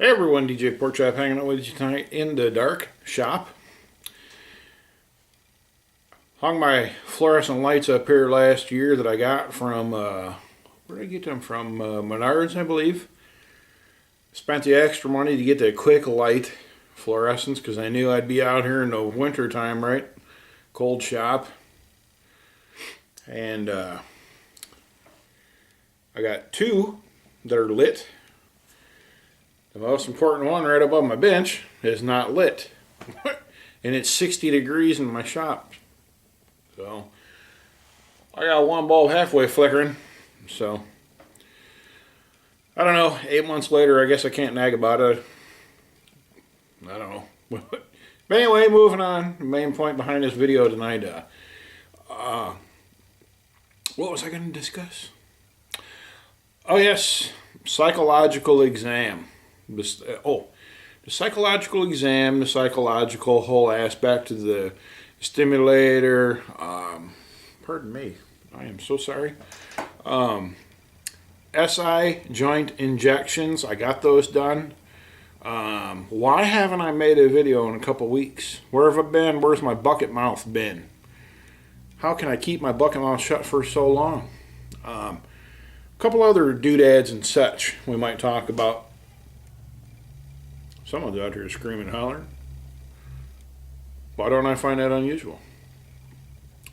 Hey everyone, DJ Porkchop hanging out with you tonight in the dark shop. Hung my fluorescent lights up here last year that I got from, where did I get them from? Menards, I believe. Spent the extra money to get the quick light fluorescents because I knew I'd be out here in the winter time, right? Cold shop. And I got two that are lit. The most important one right above my bench is not lit. And it's 60 degrees in my shop. So I got one bulb halfway flickering. So I don't know, 8 months later, I guess I can't nag about it. I don't know. But anyway, moving on. The main point behind this video tonight, what was I going to discuss? Oh yes, psychological exam. The psychological exam, the psychological whole aspect of the stimulator. Pardon me, I am so sorry. SI joint injections, I got those done. Why haven't I made a video in a couple weeks? Where have I been? Where's my bucket mouth been? How can I keep my bucket mouth shut for so long? A couple other doodads and such we might talk about. Someone's out here screaming and hollering. Why don't I find that unusual?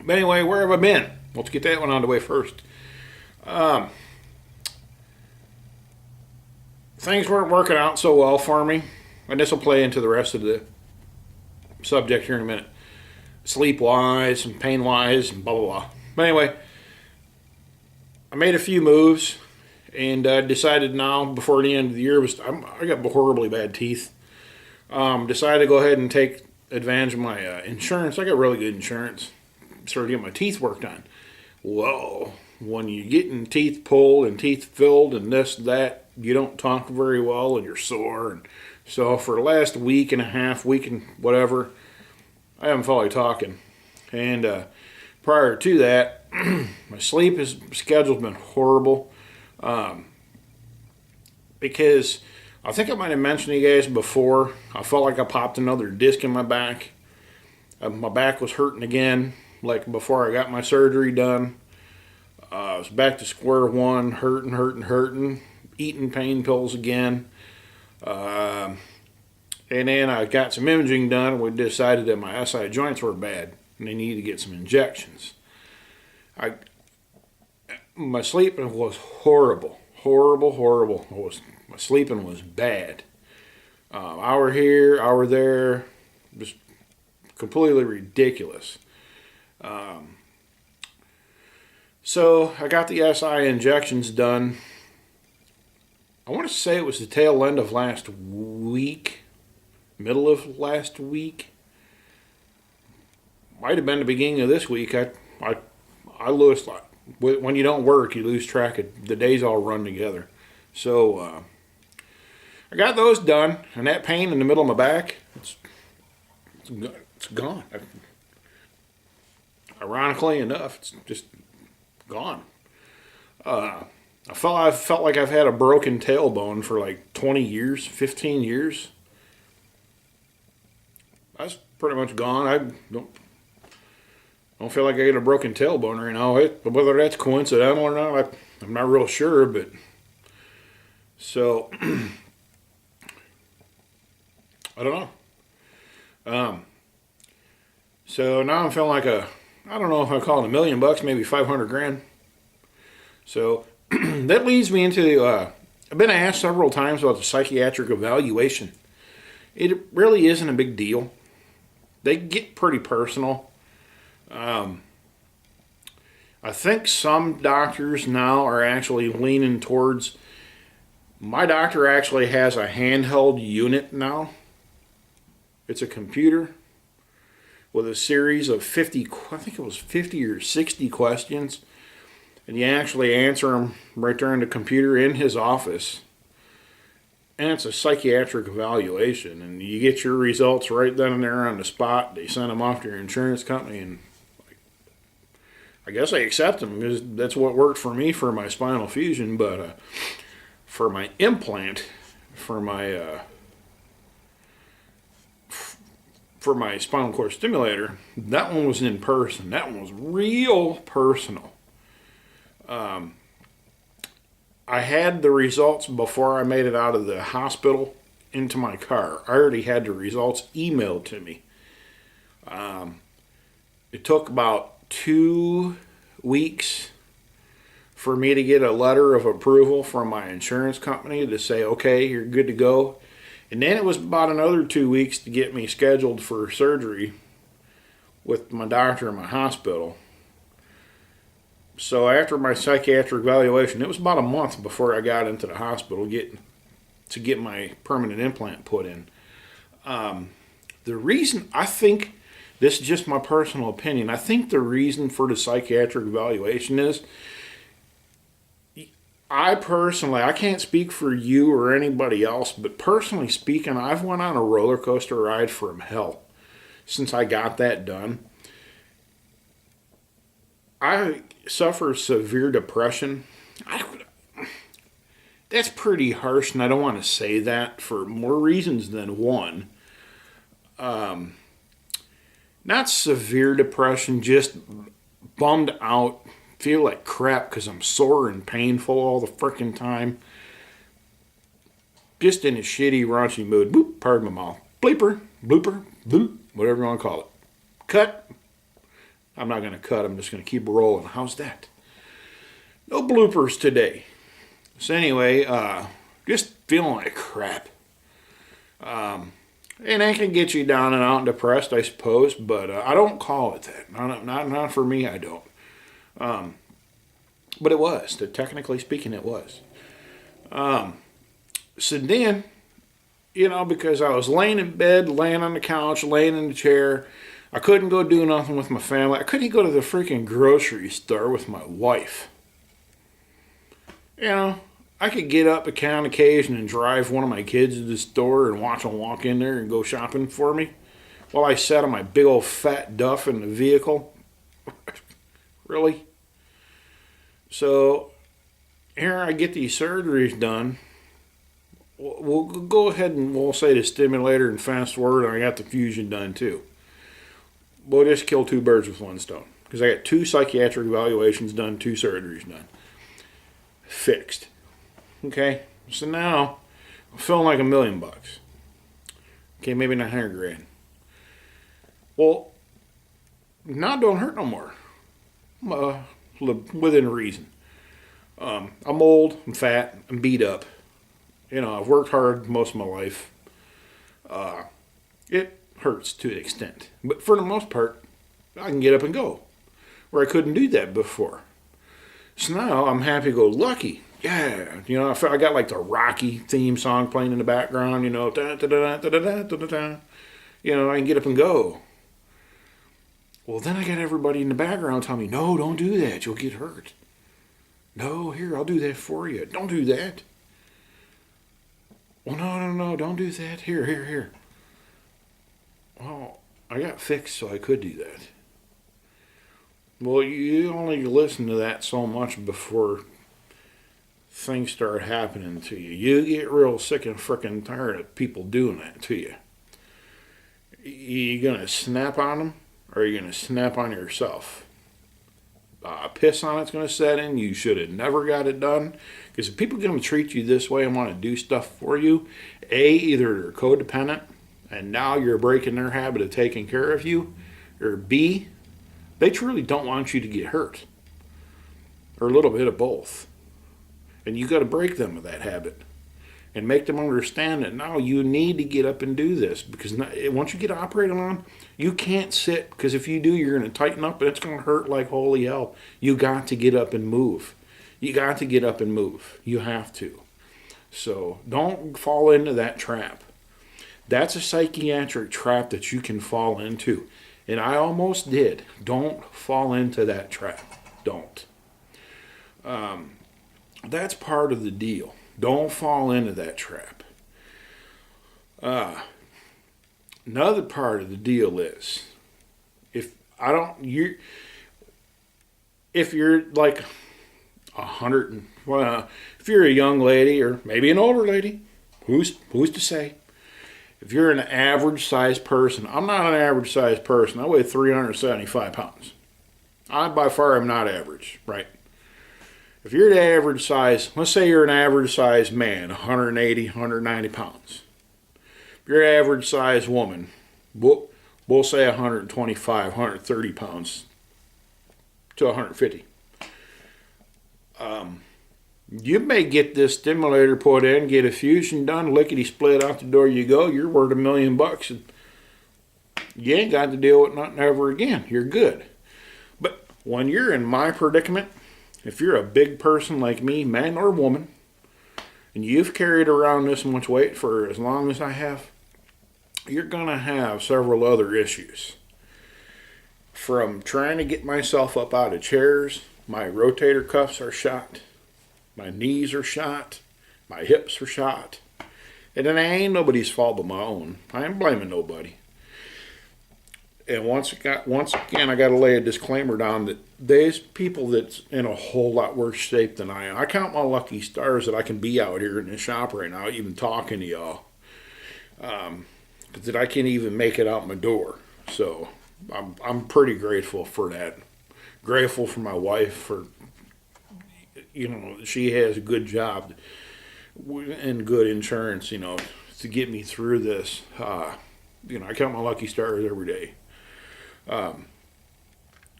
But anyway, where have I been? Let's get that one out of the way first. Things weren't working out so well for me. And this will play into the rest of the subject here in a minute. Sleep-wise and pain-wise and blah, blah, blah. But anyway, I made a few moves. And decided now, before the end of the year, I got horribly bad teeth. Decided to go ahead and take advantage of my insurance. I got really good insurance. Started getting my teeth worked on. Well, when you're getting teeth pulled and teeth filled and this, that, you don't talk very well and you're sore. And so for the last week and a half, week and whatever, I haven't felt like talking. And prior to that, my sleep schedule's been horrible. Because I think I might have mentioned to you guys before, I felt like I popped another disc in my back. My back was hurting again, like before I got my surgery done. I was back to square one, hurting, eating pain pills again. And then I got some imaging done, and we decided that my SI joints were bad, and they needed to get some injections. My sleeping was horrible. My sleeping was bad. Hour here, hour there, just completely ridiculous. So I got the SI injections done. I want to say it was the tail end of last week, middle of last week. Might have been the beginning of this week. I lost, when you don't work, you lose track of the days all run together. So I got those done, and that pain in the middle of my back, it's gone. Ironically enough, it's just gone. I felt like I've had a broken tailbone for like 20 years, 15 years. That's pretty much gone. I don't feel like I got a broken tailbone right now. Whether that's coincidental or not, I'm not real sure. But so I don't know. So now I'm feeling like I don't know if I call it $1,000,000, maybe 500 grand. So that leads me into I've been asked several times about the psychiatric evaluation. It really isn't a big deal. They get pretty personal. I think some doctors now are actually leaning towards, my doctor actually has a handheld unit now. It's a computer with a series of 50, I think it was 50 or 60 questions. And you actually answer them right there in the computer in his office. And it's a psychiatric evaluation. And you get your results right then and there on the spot. They send them off to your insurance company, and I guess I accept them because that's what worked for me for my spinal fusion. But for my implant, for my spinal cord stimulator, that one was in person. That one was real personal. I had the results before I made it out of the hospital into my car. I already had the results emailed to me. It took about 2 weeks for me to get a letter of approval from my insurance company to say, okay, you're good to go. And then it was about another 2 weeks to get me scheduled for surgery with my doctor in my hospital. So after my psychiatric evaluation, it was about a month before I got into the hospital to get my permanent implant put in. The reason, I think, this is just my personal opinion, I think the reason for the psychiatric evaluation is, I can't speak for you or anybody else, but personally speaking, I've went on a roller coaster ride from hell since I got that done. I suffer severe depression. That's pretty harsh, and I don't want to say that for more reasons than one. Not severe depression, just bummed out, feel like crap because I'm sore and painful all the frickin' time. Just in a shitty, raunchy mood. Boop, pardon my mouth. Bleeper, blooper, bloop, whatever you want to call it. Cut. I'm not going to cut. I'm just going to keep rolling. How's that? No bloopers today. So anyway, just feeling like crap. And that can get you down and out and depressed, I suppose, but I don't call it that. Not for me, I don't. But it was. Technically speaking, it was. So then, because I was laying in bed, laying on the couch, laying in the chair, I couldn't go do nothing with my family. I couldn't go to the freaking grocery store with my wife. I could get up on occasion and drive one of my kids to the store and watch them walk in there and go shopping for me while I sat on my big old fat duff in the vehicle. Really? So here I get these surgeries done. We'll go ahead and we'll say the stimulator and fast forward, and I got the fusion done too. We'll just kill 2 birds with 1 stone. Because I got 2 psychiatric evaluations done, 2 surgeries done. Fixed. Okay? So now, I'm feeling like $1 million. Okay, maybe not $100,000. Well, now it don't hurt no more. Within reason. I'm old, I'm fat, I'm beat up. I've worked hard most of my life. It hurts to an extent. But for the most part, I can get up and go. Where I couldn't do that before. So now I'm happy-go-lucky. Yeah. I got like the Rocky theme song playing in the background, I can get up and go. Well, then I got everybody in the background telling me, no, don't do that. You'll get hurt. No, here, I'll do that for you. Don't do that. Well, no, don't do that. Here. Well, I got fixed so I could do that. Well, you only listen to that so much before things start happening to you. You get real sick and frickin' tired of people doing that to you. You gonna snap on them, or are you gonna snap on yourself? Piss on it's gonna set in. You should have never got it done. Because if people are gonna treat you this way and want to do stuff for you, either they're codependent, and now you're breaking their habit of taking care of you, or B, they truly don't want you to get hurt. Or a little bit of both. And you got to break them of that habit. And make them understand that now you need to get up and do this. Because once you get operated on, you can't sit. Because if you do, you're going to tighten up and it's going to hurt like holy hell. You got to get up and move. You got to get up and move. You have to. So don't fall into that trap. That's a psychiatric trap that you can fall into. And I almost did. Don't fall into that trap. Don't. That's part of the deal. Don't fall into that trap. Another part of the deal is, if you're like if you're a young lady or maybe an older lady, Who's to say? If you're an average sized person, I'm not an average sized person. I weigh 375 pounds. I by far am not average, right? If you're the average size, let's say you're an average sized man, 180, 190 pounds. If you're an average sized woman, we'll say 125, 130 pounds to 150. You may get this stimulator put in, get a fusion done, lickety split, out the door you go. You're worth $1 million, and you ain't got to deal with nothing ever again. You're good. But when you're in my predicament, if you're a big person like me, man or woman, and you've carried around this much weight for as long as I have, you're going to have several other issues. From trying to get myself up out of chairs, my rotator cuffs are shot. My knees are shot. My hips are shot. And it ain't nobody's fault but my own. I ain't blaming nobody. And once again, I got to lay a disclaimer down that there's people that's in a whole lot worse shape than I am. I count my lucky stars that I can be out here in the shop right now, even talking to y'all. That I can't even make it out my door. So I'm pretty grateful for that. Grateful for my wife for, she has a good job and good insurance, to get me through this. I count my lucky stars every day.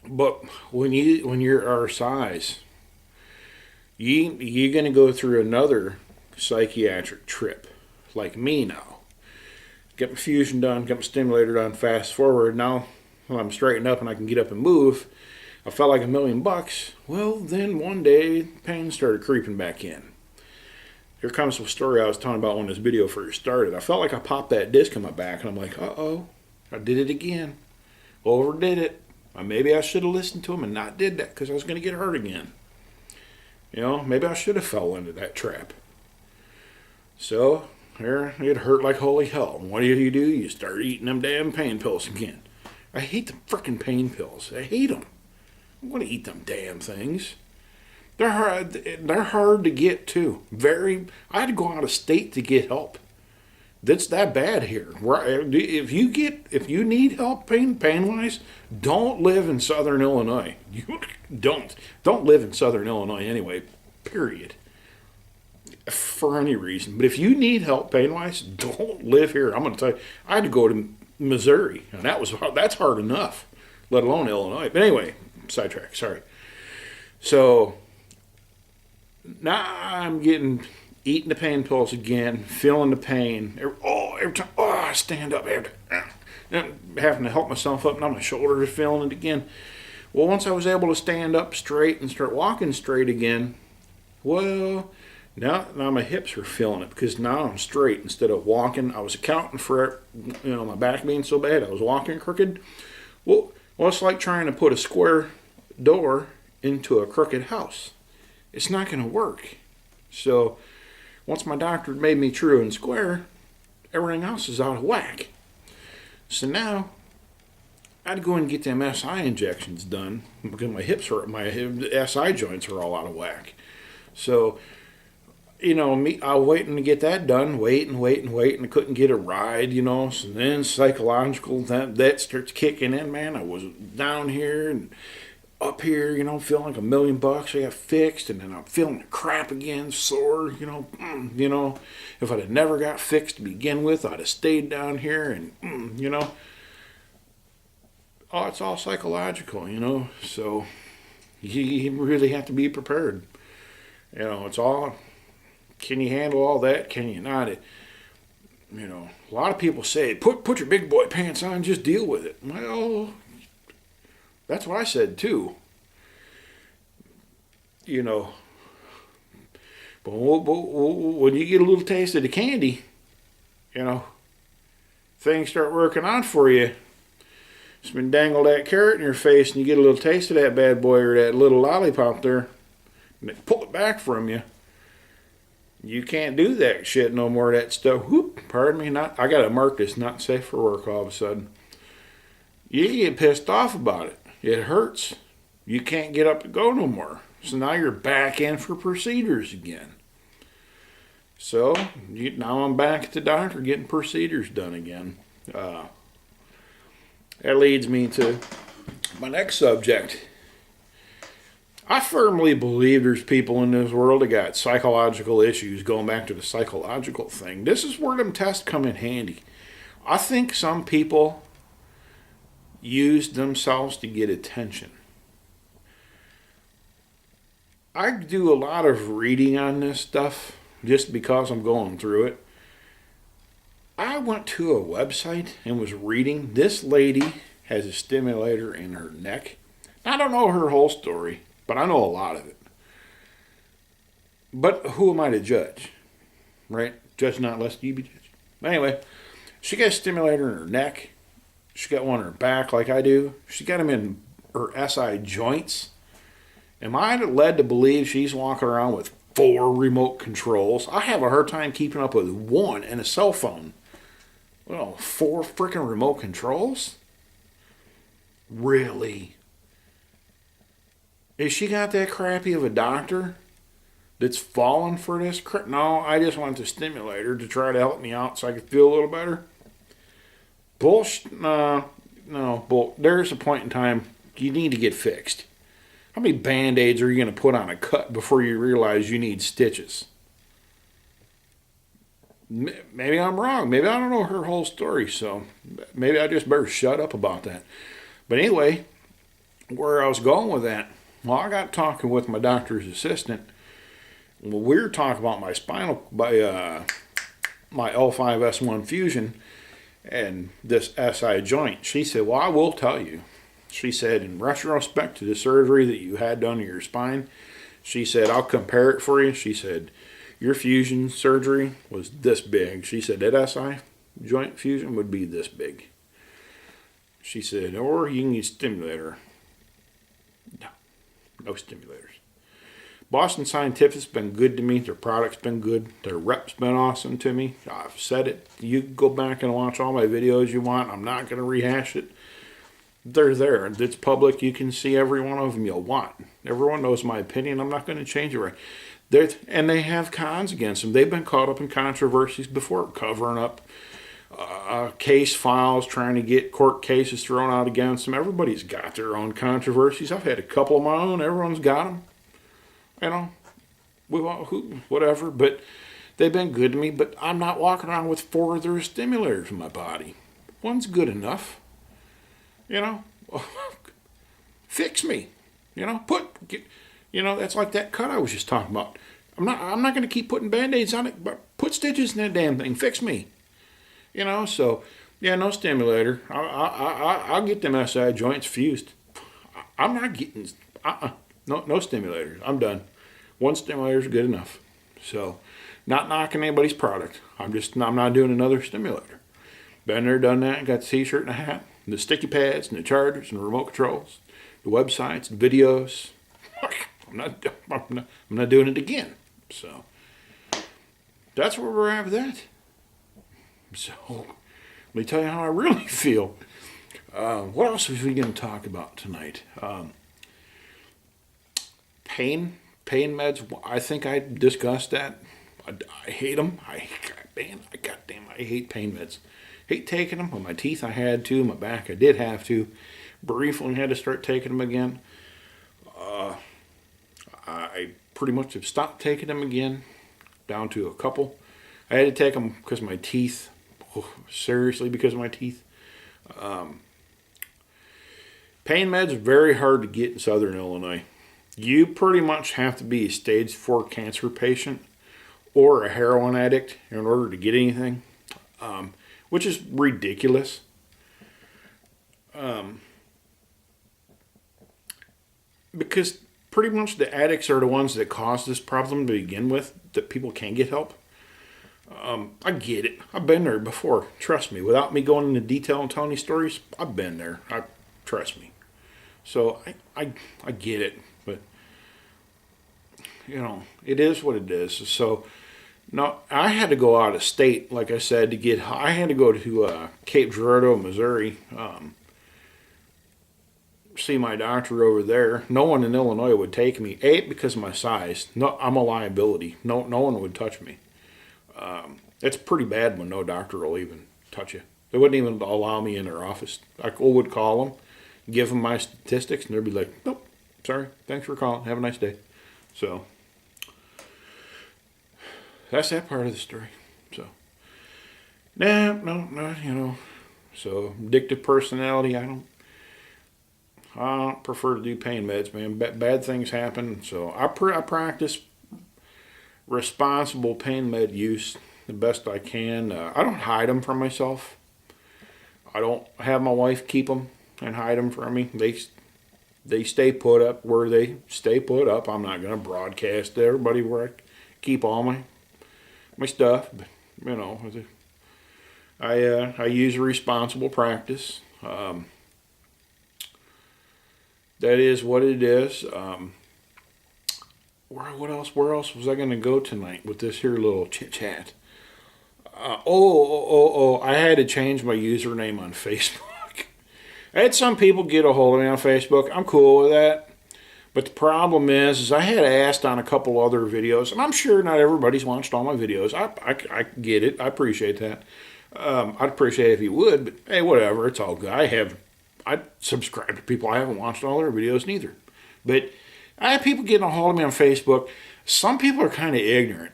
But when you're our size, you're going to go through another psychiatric trip, like me now. Get my fusion done, get my stimulator done, fast forward. Now, when I'm straightened up and I can get up and move, I felt like $1 million. Well, then one day, pain started creeping back in. Here comes the story I was talking about when this video first started. I felt like I popped that disc in my back, and I'm like, uh-oh, I did it again. Overdid it. Maybe I should have listened to him and not did that because I was going to get hurt again. Maybe I should have fell into that trap. So, here, it hurt like holy hell. And what do? You start eating them damn pain pills again. I hate the frickin' pain pills. I hate them. I want to eat them damn things. They're hard to get too. I had to go out of state to get help. That's that bad here. If you need help pain-wise, don't live in Southern Illinois. You don't live in Southern Illinois anyway. Period. For any reason. But if you need help pain-wise, don't live here. I'm going to tell you, I had to go to Missouri, and that's hard enough, let alone Illinois. But anyway, sidetrack. Sorry. So now I'm eating the pain pills again, feeling the pain. Every time, I stand up, having to help myself up. Now my shoulder is feeling it again. Well, once I was able to stand up straight and start walking straight again, well, now my hips are feeling it because now I'm straight instead of walking. I was accounting for my back being so bad. I was walking crooked. Well, it's like trying to put a square door into a crooked house. It's not going to work. So once my doctor made me true and square, everything else is out of whack. So now I had to go and get them SI injections done because my SI joints are all out of whack. So, I was waiting to get that done, waiting, and I couldn't get a ride, So then psychological, that starts kicking in, man. I was down here and up here, feeling like $1 million. I got fixed, and then I'm feeling the crap again, sore, If I'd have never got fixed to begin with, I'd have stayed down here, and, it's all psychological, So you really have to be prepared. It's all, can you handle all that? Can you not? A lot of people say, put your big boy pants on, just deal with it. Well, that's what I said too. But when you get a little taste of the candy, things start working out for you. It's been dangled that carrot in your face and you get a little taste of that bad boy or that little lollipop there, and they pull it back from you. You can't do that shit no more, that stuff. Pardon me, I got to mark this not safe for work all of a sudden. You get pissed off about it. It hurts. You can't get up to go no more. So now you're back in for procedures again. So now I'm back at the doctor getting procedures done again. That leads me to my next subject. I firmly believe there's people in this world that got psychological issues, going back to the psychological thing. This is where them tests come in handy. I think some people use themselves to get attention. I do a lot of reading on this stuff just because I'm going through it. I went to a website and was reading. This lady has a stimulator in her neck. I don't know her whole story, but I know a lot of it. But who am I to judge? Right? Judge not lest you be judged. Anyway, she got a stimulator in her neck. She got one in her back like I do. She got them in her SI joints. Am I led to believe she's walking around with 4 remote controls? I have a hard time keeping up with one and a cell phone. Well, 4 freaking remote controls? Really? Is she got that crappy of a doctor that's falling for this? No, I just want the stimulator to try to help me out so I could feel a little better. Bullshit. No. There's a point in time you need to get fixed. How many Band-Aids are you going to put on a cut before you realize you need stitches? Maybe I'm wrong. Maybe I don't know her whole story, so maybe I just better shut up about that. But anyway, where I was going with that, well, I got talking with my doctor's assistant. Well, we were talking about my my L5S1 fusion and this SI joint. She said, well, I will tell you. She said, in retrospect to the surgery that you had done to your spine, she said, I'll compare it for you. She said, your fusion surgery was this big. She said, that SI joint fusion would be this big. She said, or you can use stimulator. No stimulators. Boston Scientific's been good to me. Their product's been good. Their rep's been awesome to me. I've said it. You can go back and watch all my videos you want. I'm not going to rehash it. They're there. It's public. You can see every one of them you'll want. Everyone knows my opinion. I'm not going to change it right. And they have cons against them. They've been caught up in controversies before, covering up case files, trying to get court cases thrown out against them. Everybody's got their own controversies. I've had a couple of my own. Everyone's got them. You know, whatever. But they've been good to me. But I'm not walking around with 4 of their stimulators in my body. One's good enough. You know, fix me. You know, that's like that cut I was just talking about. I'm not going to keep putting Band-Aids on it, but put stitches in that damn thing. Fix me. You know, so yeah, no stimulator. I'll get them SI joints fused. I'm not getting no stimulators. I'm done. One stimulator is good enough. So, not knocking anybody's product. I'm not doing another stimulator. Been there, done that. Got the t-shirt and a hat, and the sticky pads, and the chargers, and the remote controls, the websites, the videos. I'm not doing it again. So, that's where we're at with that. So, let me tell you how I really feel. What else are we going to talk about tonight? Pain meds. I think I discussed that. I hate them. I hate pain meds. Hate taking them. On my teeth I had to. My back I did have to. Briefly had to start taking them again. I pretty much have stopped taking them again. Down to a couple. I had to take them because of my teeth. Seriously, because of my teeth. Pain meds are very hard to get in Southern Illinois. You pretty much have to be a stage 4 cancer patient or a heroin addict in order to get anything, which is ridiculous. Because pretty much the addicts are the ones that cause this problem to begin with, that people can't get help. I get it. I've been there before. Trust me. Without me going into detail and telling you stories, I've been there. Trust me. So I get it. But, you know, it is what it is. So, no, I had to go out of state, like I said, I had to go to Cape Girardeau, Missouri, see my doctor over there. No one in Illinois would take me. A, because of my size. No, I'm a liability. No one would touch me. It's pretty bad when no doctor will even touch you. They wouldn't even allow me in their office. I would call them, give them my statistics, and they'd be like, nope, sorry, thanks for calling, have a nice day. So, that's that part of the story. So, no. So, addictive personality, I don't prefer to do pain meds, man. Bad things happen. So, I practice responsible pain med use the best I can. I don't hide them from myself. I don't have my wife keep them and hide them from me. They stay put up where they stay put up. I'm not going to broadcast to everybody where I keep all my stuff. But, I use a responsible practice. That is what it is. Where else was I going to go tonight with this here little chit chat? I had to change my username on Facebook. I had some people get a hold of me on Facebook. I'm cool with that. But the problem is I had asked on a couple other videos, and I'm sure not everybody's watched all my videos. I get it. I appreciate that. I'd appreciate it if you would, but hey, whatever. It's all good. I subscribe to people. I haven't watched all their videos neither. But I have people getting a hold of me on Facebook. Some people are kind of ignorant.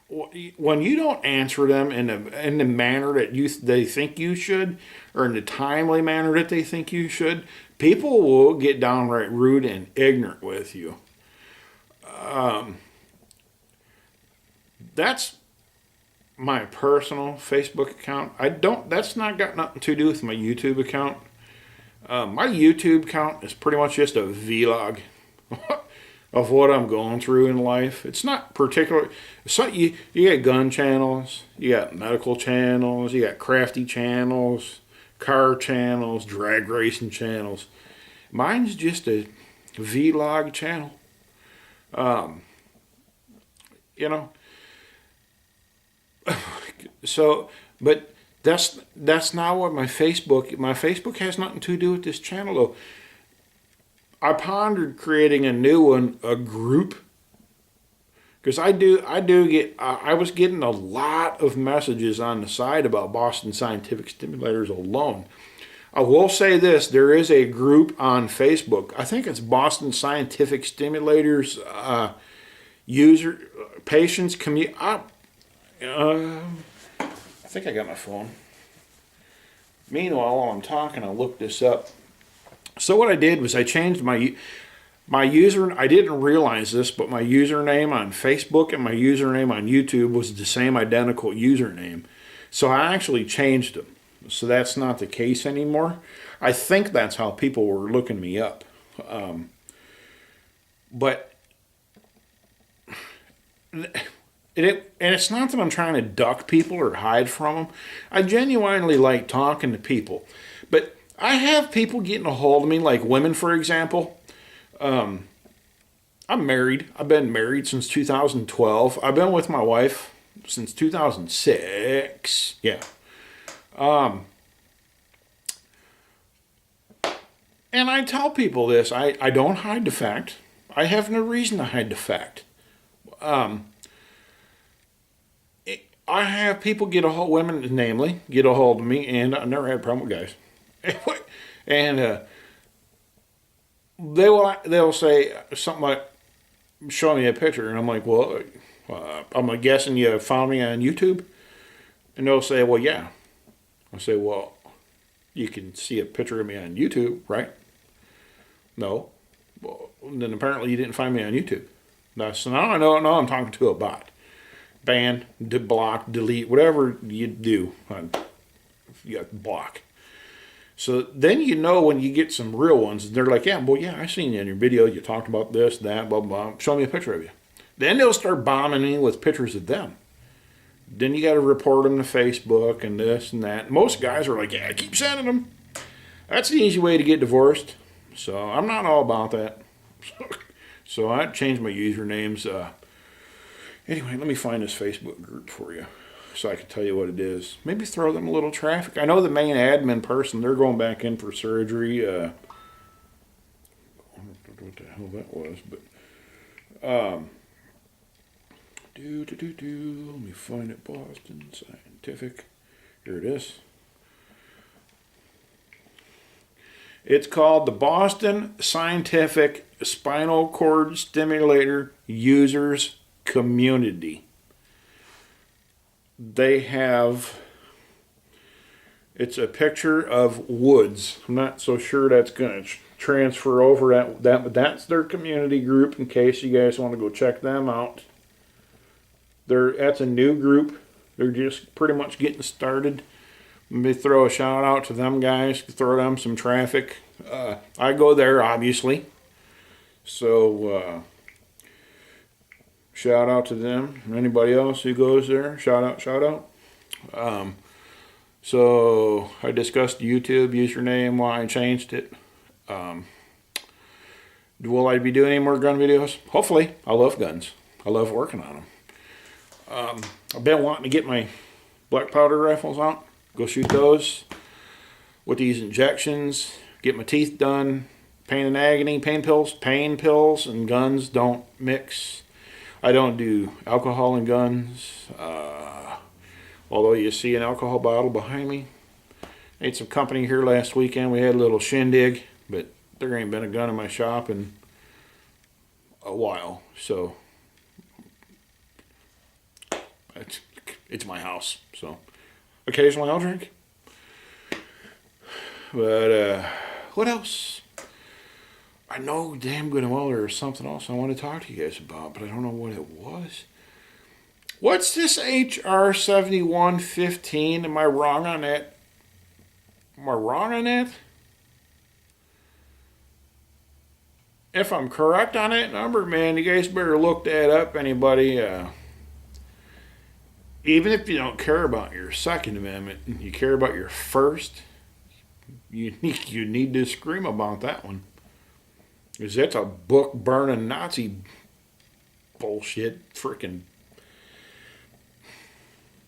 When you don't answer them in the manner that they think you should, or in the timely manner that they think you should, people will get downright rude and ignorant with you. That's my personal Facebook account. That's not got nothing to do with my YouTube account. My YouTube account is pretty much just a vlog of what I'm going through in life. It's not particular. So you got gun channels, you got medical channels, you got crafty channels, car channels, drag racing channels. Mine's just a vlog channel. So, but that's not what my Facebook has nothing to do with this channel though. I pondered creating a new one, a group, because I was getting a lot of messages on the side about Boston Scientific Stimulators alone. I will say this, there is a group on Facebook. I think it's Boston Scientific Stimulators patients community. I think I got my phone. Meanwhile, while I'm talking, I'll look this up. So what I did was I changed my user. I didn't realize this, but my username on Facebook and my username on YouTube was the same identical username. So I actually changed them. So that's not the case anymore. I think that's how people were looking me up. But it's not that I'm trying to duck people or hide from them. I genuinely like talking to people. But I have people getting a hold of me, like women, for example. I'm married. I've been married since 2012. I've been with my wife since 2006. Yeah. And I tell people this. I don't hide the fact. I have no reason to hide the fact. I have people women namely, get a hold of me, and I never had a problem with guys. And they'll say something like, show me a picture, and I'm like, well, I'm guessing you found me on YouTube, and they'll say, well, yeah. I say, well, you can see a picture of me on YouTube, right? No. Well, then apparently you didn't find me on YouTube. So now I know I'm talking to a bot. Ban, block, delete, whatever you do. You got block. So then when you get some real ones, they're like, yeah, I seen you in your video. You talked about this, that, blah, blah, blah. Show me a picture of you. Then they'll start bombing me with pictures of them. Then you got to report them to Facebook and this and that. Most guys are like, yeah, keep sending them. That's the easy way to get divorced. So I'm not all about that. So I changed my usernames. Anyway, let me find this Facebook group for you so I can tell you what it is. Maybe throw them a little traffic. I know the main admin person, they're going back in for surgery. I don't know what the hell that was, but Let me find it. Boston Scientific. Here it is. It's called the Boston Scientific Spinal Cord Stimulator Users Community. They have, it's a picture of woods. I'm not so sure that's going to transfer over but that's their community group in case you guys want to go check them out. That's a new group. They're just pretty much getting started. Let me throw a shout out to them guys, throw them some traffic. I go there, obviously. So, shout out to them. Anybody else who goes there, shout out. So, I discussed YouTube username, why I changed it. Will I be doing any more gun videos? Hopefully. I love guns. I love working on them. I've been wanting to get my black powder rifles out. Go shoot those with these injections. Get my teeth done. Pain and agony, pain pills and guns don't mix. I don't do alcohol and guns. Although you see an alcohol bottle behind me. Ate some company here last weekend. We had a little shindig, but there ain't been a gun in my shop in a while. So it's my house. So occasionally I'll drink. But what else? I know damn good and well there's something else I want to talk to you guys about, but I don't know what it was. What's this HR 7115? Am I wrong on that? Am I wrong on that? If I'm correct on that number, man, you guys better look that up, anybody. Even if you don't care about your Second Amendment, you care about your First, you need to scream about that one. Because that's a book-burning Nazi bullshit. Freaking.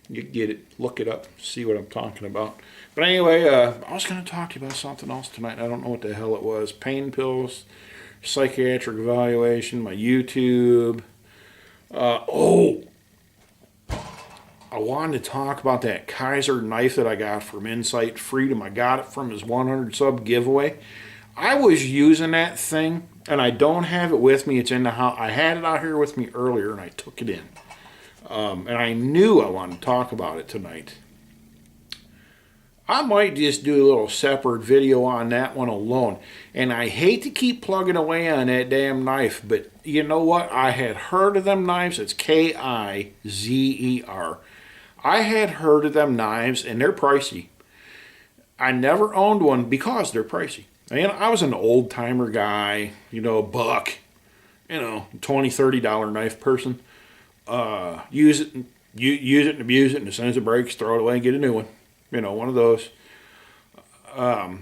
You get it. Look it up. See what I'm talking about. But anyway, I was going to talk to you about something else tonight. I don't know what the hell it was. Pain pills, psychiatric evaluation, my YouTube. I wanted to talk about that Kizer knife that I got from Insight Freedom. I got it from his 100 sub giveaway. I was using that thing, and I don't have it with me. It's in the house. I had it out here with me earlier, and I took it in. And I knew I wanted to talk about it tonight. I might just do a little separate video on that one alone. And I hate to keep plugging away on that damn knife, but you know what? I had heard of them knives. It's Kizer. I had heard of them knives, and they're pricey. I never owned one because they're pricey. And I was an old-timer guy, buck, $20, $30 knife person. Use it and abuse it, and as soon as it breaks, throw it away and get a new one. One of those. Or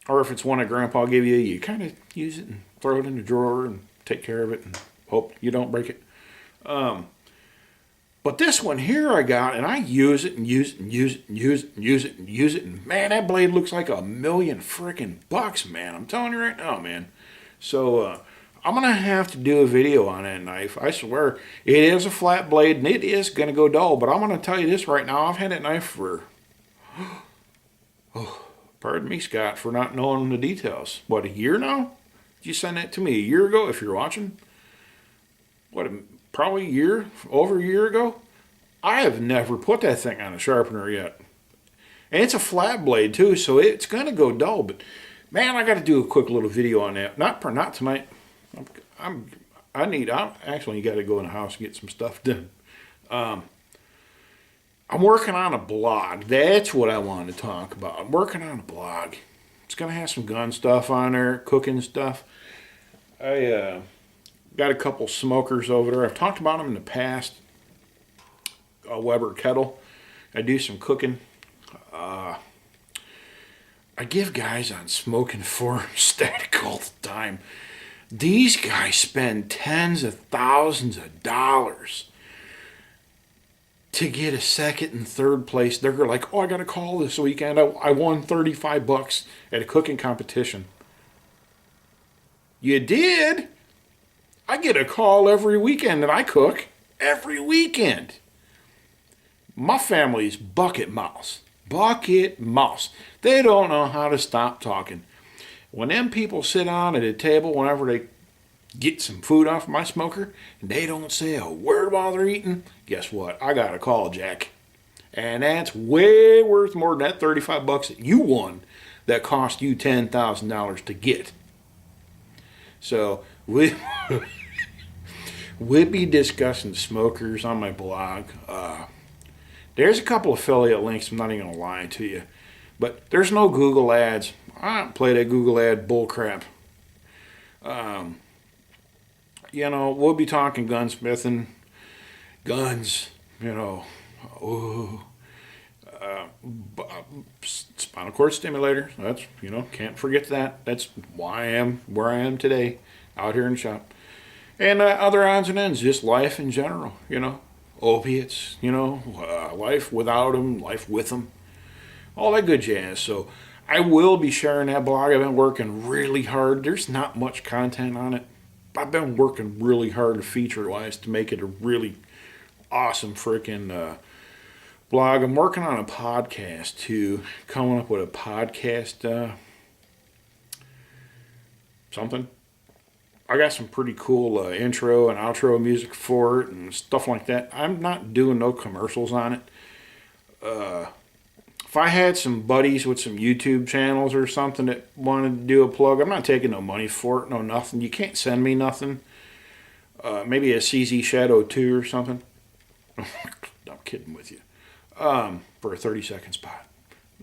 if it's one that Grandpa gave you, you kind of use it and throw it in the drawer and take care of it and hope you don't break it. But this one here I got, and I use it and use it and use it and use it and use it and use it, and man, that blade looks like $1,000,000 freaking bucks, man. I'm telling you right now, man. So I'm going to have to do a video on that knife. I swear, it is a flat blade, and it is going to go dull, but I'm going to tell you this right now. I've had that knife for, pardon me, Scott, for not knowing the details. What, a year now? Did you send that to me a year ago, if you're watching? Probably over a year ago? I have never put that thing on a sharpener yet. And it's a flat blade too, so it's going to go dull. But man, I got to do a quick little video on that. Not tonight. I actually got to go in the house and get some stuff done. I'm working on a blog. That's what I wanted to talk about. I'm working on a blog. It's going to have some gun stuff on there, cooking stuff. I got a couple smokers over there. I've talked about them in the past. A Weber kettle. I do some cooking. I give guys on smoking forums static all the time. These guys spend tens of thousands of dollars to get a second and third place. They're like, I got a call this weekend. I won $35 at a cooking competition. You did? I get a call every weekend that I cook. every weekend. My family's bucket mouse. Bucket mouse. They don't know how to stop talking. When them people sit down at a table whenever they get some food off my smoker and they don't say a word while they're eating, guess what? I got a call, Jack. And that's way worth more than that $35 that you won that cost you $10,000 to get. So we'll be discussing smokers on my blog. There's a couple affiliate links, I'm not even going to lie to you. But there's no Google ads. I don't play that Google ad bullcrap. We'll be talking gunsmithing, guns, spinal cord stimulator. That's, can't forget that. That's why I am where I am today, out here in the shop. And other odds and ends, just life in general, opiates, life without them, life with them, all that good jazz. So I will be sharing that blog. I've been working really hard. There's not much content on it. I've been working really hard feature-wise to make it a really awesome freaking blog. I'm working on a podcast too, coming up with a podcast something. I got some pretty cool intro and outro music for it and stuff like that. I'm not doing no commercials on it. If I had some buddies with some YouTube channels or something that wanted to do a plug, I'm not taking no money for it, no nothing. You can't send me nothing. Maybe a CZ Shadow 2 or something. I'm kidding with you. For a 30-second spot.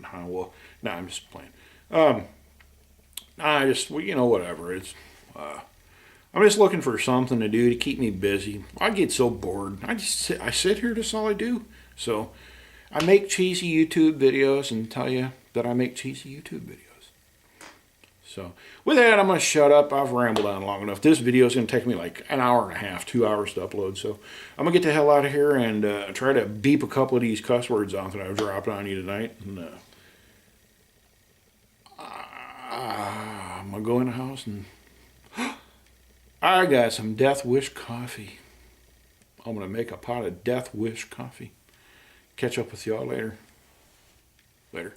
I'm just playing. Whatever. It's I'm just looking for something to do to keep me busy. I get so bored. I sit here. That's all I do. So I make cheesy YouTube videos and tell you that I make cheesy YouTube videos. So with that, I'm going to shut up. I've rambled on long enough. This video is going to take me like an hour and a half, 2 hours to upload. So I'm going to get the hell out of here and try to beep a couple of these cuss words off that I've dropped on you tonight. And I'm going to go in the house and I got some Death Wish coffee. I'm going to make a pot of Death Wish coffee. Catch up with y'all later. Later.